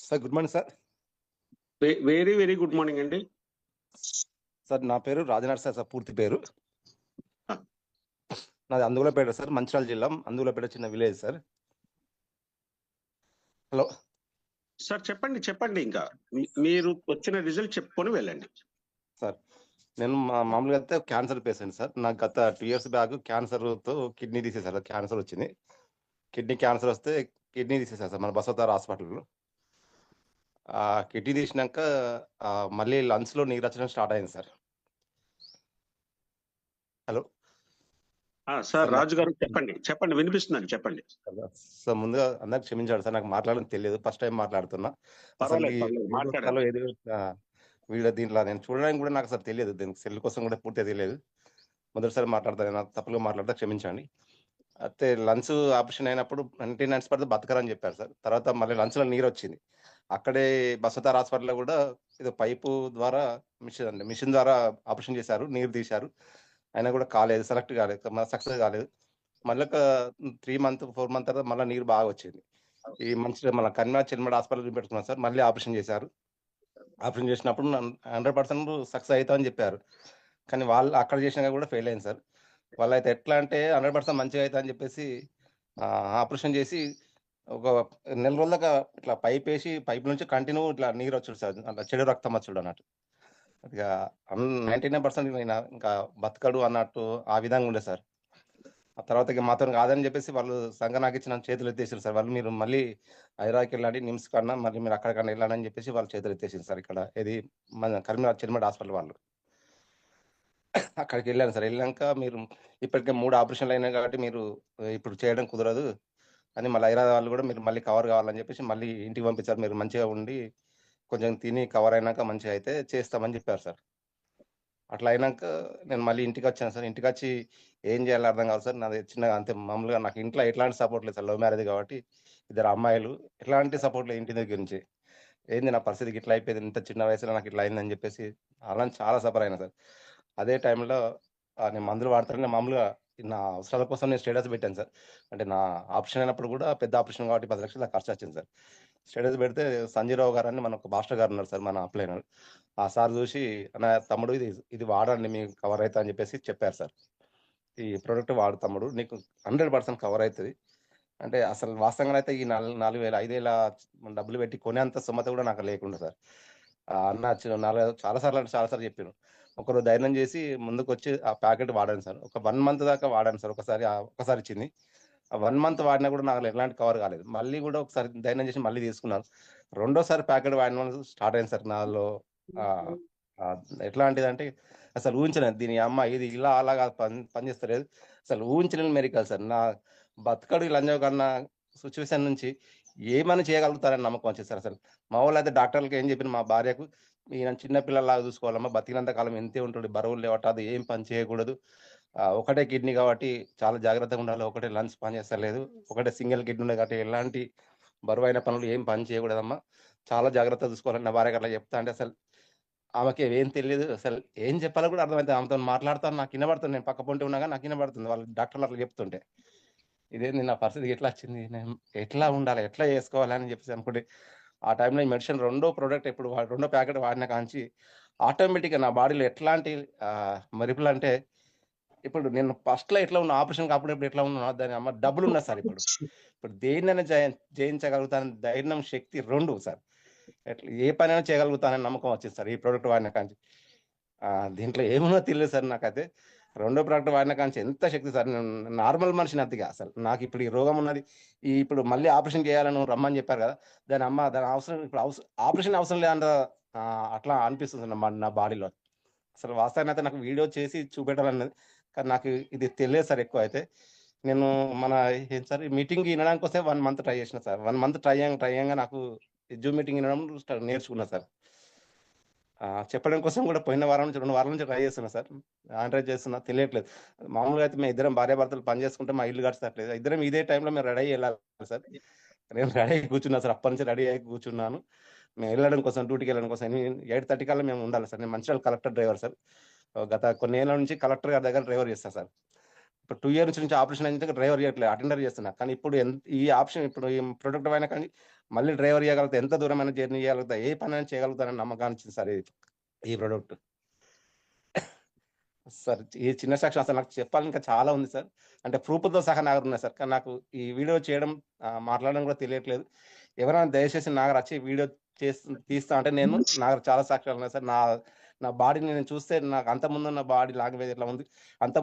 Sir good morning sir. Very very good morning అండి. Sir నా పేరు రాజనరసింహ సార్, పూర్తి పేరు. నాది అందుగులపేట సార్, మంచిర్యాల జిల్లా అందుగులపేట, చిన్న విలేజ్ సార్. హలో సార్ చెప్పండి ఇంకా మీరు వచ్చిన రిజల్ట్ చెప్పుకొని వెళ్ళండి సార్. నేను మామూలుగా అయితే క్యాన్సర్ పేషెంట్ సార్. నాకు గత 2 years బ్యాక్ క్యాన్సర్తో కిడ్నీ తీసేసారు. క్యాన్సర్ వచ్చింది, కిడ్నీ క్యాన్సర్ వస్తే కిడ్నీ తీసేసారు సార్ మన బసవతార హాస్పిటల్లో. కిడ్నీ తీసినాక మళ్ళీ లంగ్స్లో నీరు వచ్చడం స్టార్ట్ అయింది సార్. హలో సార్ రాజు గారు చెప్పండి వినిపిస్తున్నాను, చెప్పండి సార్. ముందుగా అందరికి క్షమించాడు సార్, నాకు మాట్లాడడం తెలియదు, ఫస్ట్ టైం మాట్లాడుతున్నా. అసలు వీడియో దీంట్లో నేను చూడడానికి కూడా నాకు అసలు తెలియదు, దీనికి సెల్ కోసం కూడా పూర్తిగా తెలియదు. మొదటిసారి మాట్లాడతాను, నాకు తప్పుగా మాట్లాడితే క్షమించండి. అయితే లంగ్స్ ఆపరేషన్ అయినప్పుడు 99 పడితే బతకరని చెప్పారు సార్. తర్వాత మళ్ళీ లంగ్స్లో నీరు వచ్చింది. అక్కడే బసవతార హాస్పిటల్లో కూడా ఇది పైపు ద్వారా మిషన్ ద్వారా ఆపరేషన్ చేశారు, నీరు తీశారు. అయినా కూడా కాలేదు, సెలెక్ట్ కాలేదు, సక్సెస్ కాలేదు. మళ్ళీ ఒక 3 months 4 months తర్వాత మళ్ళీ నీరు బాగా వచ్చింది. ఈ మంచి మన కన్మా చిల్మడ హాస్పిటల్ చూపెట్టుకున్నాను సార్. మళ్ళీ ఆపరేషన్ చేశారు. ఆపరేషన్ చేసినప్పుడు 100% సక్సెస్ అవుతామని చెప్పారు. కానీ వాళ్ళు అక్కడ చేసినా కూడా ఫెయిల్ అయింది సార్. వాళ్ళు అయితే ఎట్లా అంటే 100% మంచిగా అవుతా అని చెప్పేసి ఆపరేషన్ చేసి ఒక నెల రోజుల దాకా ఇట్లా పైప్ వేసి, పైప్ నుంచి కంటిన్యూ ఇట్లా నీరు వచ్చుడు సార్, అట్లా చెడు రక్తం వచ్చుడు అన్నట్టు. ఇక 99% ఇంకా బతకడు అన్నట్టు ఆ విధంగా ఉండే సార్. ఆ తర్వాత ఇక మాత్రం కాదని చెప్పేసి వాళ్ళు సంఘ ఇచ్చిన చేతులు ఎత్తేసారు సార్. వాళ్ళు మీరు మళ్ళీ హైదరాబాద్కి వెళ్ళండి, నిమ్స్ కన్నా మళ్ళీ మీరు అక్కడికన్నా వెళ్ళండి అని చెప్పేసి వాళ్ళు చేతులు ఎత్తేసారు సార్. ఇక్కడ ఇది మన కరీంనగర్ చిల్మడ హాస్పిటల్ వాళ్ళు. అక్కడికి వెళ్ళాను సార్. వెళ్ళాక మీరు ఇప్పటికే 3 ఆపరేషన్లు అయినాయి కాబట్టి మీరు ఇప్పుడు చేయడం కుదరదు అని మళ్ళీ హైదరాబాద్ వాళ్ళు కూడా మీరు మళ్ళీ కవర్ కావాలని చెప్పేసి మళ్ళీ ఇంటికి పంపించారు. మీరు మంచిగా ఉండి కొంచెం తిని కవర్ అయినాక మంచిగా అయితే చేస్తామని చెప్పారు సార్. అట్లా అయినాక నేను మళ్ళీ ఇంటికి వచ్చాను సార్. ఇంటికి వచ్చి ఏం చేయాలో అర్థం కాదు సార్. నాది చిన్నగా అంతే, మామూలుగా నాకు ఇంట్లో ఎట్లాంటి సపోర్ట్ లేదు సార్. లవ్ మ్యారేజ్ కాబట్టి 2 అమ్మాయిలు, ఎట్లాంటి సపోర్ట్ లేదు ఇంటి దగ్గర నుంచి. ఏంది నా పరిస్థితికి ఇట్లా అయిపోయింది, ఇంత చిన్న వయసులో నాకు ఇట్లా అయిందని చెప్పేసి అలా చాలా సఫర్ అయినా సార్. అదే టైంలో నేను మందులు వాడతాను. మామూలుగా నా అవసరాల కోసం నేను స్టేటస్ పెట్టాను సార్. అంటే నా ఆపరేషన్ అయినప్పుడు కూడా పెద్ద ఆపరేషన్ కాబట్టి 10 లక్షలు ఖర్చు వచ్చింది సార్. స్టేటస్ పెడితే సంజీరావు గారు అని మన ఒక మాస్టర్ గారు ఉన్నారు సార్, మన అప్లైనర్. ఆ సార్ చూసి నా తమ్ముడు ఇది వాడండి మీకు కవర్ అవుతా అని చెప్పేసి చెప్పారు సార్. ఈ ప్రోడక్ట్ వాడు తమ్ముడు, నీకు 100% కవర్ అవుతుంది అంటే. అసలు వాస్తవంగా అయితే ఈ 4,000 5,000 డబ్బులు పెట్టి కొనేంత సుమత కూడా నాకు లేకుండా సార్. అన్న చాలాసార్లు చెప్పాను. ఒకరు ధైర్యం చేసి ముందుకు వచ్చి ఆ ప్యాకెట్ వాడాను సార్. ఒక 1 month దాకా వాడాను సార్. ఒకసారి ఇచ్చింది. ఆ 1 month వాడినా కూడా నాకు ఎలాంటి కవర్ కాలేదు. మళ్ళీ కూడా ఒకసారి ధైర్యం చేసి మళ్ళీ తీసుకున్నాను. రెండోసారి ప్యాకెట్ వాడిన స్టార్ట్ అయింది సార్ నాలో. ఎట్లాంటిదంటే అసలు ఊహించలేదు. దీని అమ్మ ఇది ఇలా అలాగా పనిచేస్తలేదు. అసలు ఊహించలేని మెరికల్ సార్. నా బతకడు లంజం కన్నా సిచ్యువేషన్ నుంచి ఏమని చేయగలుగుతారని నమ్మకం వచ్చింది సార్. అసలు మా వాళ్ళు అయితే డాక్టర్లకు ఏం చెప్పిన, మా భార్యకు ఈయన చిన్నపిల్లలాగా చూసుకోవాలమ్మా, బతికినంత కాలం ఎంతే ఉంటుంది, బరువులు లేవట, ఏం పని చేయకూడదు, ఒకటే కిడ్నీ కాబట్టి చాలా జాగ్రత్తగా ఉండాలి, ఒకటే లంగ్స్ పని చేస్తలేదు, ఒకటే సింగిల్ కిడ్నీ ఉంది కాబట్టి ఎలాంటి బరువైన పనులు ఏం పని చేయకూడదమ్మా, చాలా జాగ్రత్తగా చూసుకోవాలని నా భార్యకు అట్లా చెప్తా అంటే అసలు ఆమెకి ఏం తెలియదు. అసలు ఏం చెప్పాలో కూడా అర్థమవుతుంది. ఆమెతో మాట్లాడుతాను, నాకు వినబడుతుంది. నేను పక్క పొంటి ఉన్నాగా నాకు వినబడుతుంది వాళ్ళు డాక్టర్లు అట్లా చెప్తుంటే. ఇదేంది నా పరిస్థితికి ఎట్లా వచ్చింది, నేను ఎట్లా ఉండాలి, ఎట్లా చేసుకోవాలి అని చెప్పేసి అనుకుంటే ఆ టైంలో ఈ మెడిసిన్ రెండో ప్యాకెట్ వాడిన కాంచి ఆటోమేటిక్గా నా బాడీలో ఎట్లాంటి మరుపులు అంటే, ఇప్పుడు నేను ఫస్ట్లో ఎట్లా ఉన్నా, ఆపరేషన్ కాప్పుడు ఇప్పుడు ఎట్లా ఉన్నా, దాని అమ్మ డబ్బులు ఉన్నా సార్. ఇప్పుడు దేన్నైనా జయించగలుగుతాను ధైర్యం, శక్తి 2 సార్. ఎట్లా ఏ పనైనా చేయగలుగుతానని నమ్మకం వచ్చింది సార్ ఈ ప్రోడక్ట్ వాడిన కాంచి. దీంట్లో ఏమున్నా తెలియదు సార్ నాకైతే. రెండో ప్రోడక్ట్ వాడిన కాంచి ఎంత శక్తి సార్. నేను నార్మల్ మనిషిని అంతగా. అసలు నాకు ఇప్పుడు ఈ రోగం ఉన్నది, ఇప్పుడు మళ్ళీ ఆపరేషన్ చేయాలని రమ్మని చెప్పారు కదా, దాని అవసరం ఇప్పుడు ఆపరేషన్ అవసరం లేదంట అట్లా అనిపిస్తుంది నా బాడీలో. అసలు వాస్తవాన్ని అయితే నాకు వీడియో చేసి చూపెట్టాలన్నది, కానీ నాకు ఇది తెలియదు సార్ ఎక్కువ. అయితే నేను ఏం సార్ మీటింగ్ వినడానికి వస్తే 1 month ట్రై చేసిన సార్. 1 month ట్రై అయ్యంగా నాకు జూమ్ మీటింగ్ వినడం నేర్చుకున్నా సార్. చెప్పడం కోసం కూడా పోయిన వారం నుంచి 2 వారాల నుంచి ట్రై చేస్తున్నా సార్. ఆండ్రాయిడ్ చేస్తున్నా, తెలియట్లేదు. మామూలుగా అయితే మేము ఇద్దరం భార్యాభర్తలు పని చేసుకుంటే మా ఇల్లు గడిచట్లేదు. ఇద్దరం ఇదే టైంలో మేము రెడీ అయ్యి వెళ్ళాలి సార్. నేను రెడీ అయ్యి కూర్చున్నా సార్. అప్పటి నుంచి రెడీ అయ్యి కూర్చున్నాను. మేము వెళ్ళడం కోసం, డ్యూటీకి వెళ్ళడం కోసం 8:30 కల్లా మేము ఉండాలి సార్. నేను మంచిర్యాల కలెక్టర్ డ్రైవర్ సార్. గత కొన్ని ఏళ్ళ నుంచి కలెక్టర్ గారి దగ్గర డ్రైవర్ చేస్తాను సార్. ఇప్పుడు 2 years నుంచి ఆపరేషన్ అయిన డ్రైవర్ చేయట్లేదు, అటెండర్ చేస్తున్నా. కానీ ఇప్పుడు ఈ ఆప్షన్, ఇప్పుడు ఈ ప్రొడక్ట్ అయినా కానీ మళ్ళీ డ్రైవర్ చేయగలుగుతా, ఎంత దూరమైన జర్నీ చేయగలుగుతా, ఏ పనైనా చేయగలుగుతానని నమ్మకాన్ని ఇచ్చింది సార్ ఈ ప్రొడక్ట్. సార్ ఈ చిన్న సాక్ష్యం అసలు నాకు చెప్పాలని ఇంకా చాలా ఉంది సార్. అంటే ప్రూఫ్‌తో సహా నా దగ్గర ఉన్నాయి సార్. కానీ నాకు ఈ వీడియో చేయడం మాట్లాడడం కూడా తెలియట్లేదు. ఎవరైనా దయచేసి నా దగ్గర వచ్చి వీడియో తీస్తా అంటే నా దగ్గర చాలా సాక్ష్యాలు ఉన్నాయి సార్. నా బాడీని నేను చూస్తే నాకు అంతకుముందున్న బాడీ లాంగ్వేజ్ ఎట్లా ఉంది, అంతకుముందు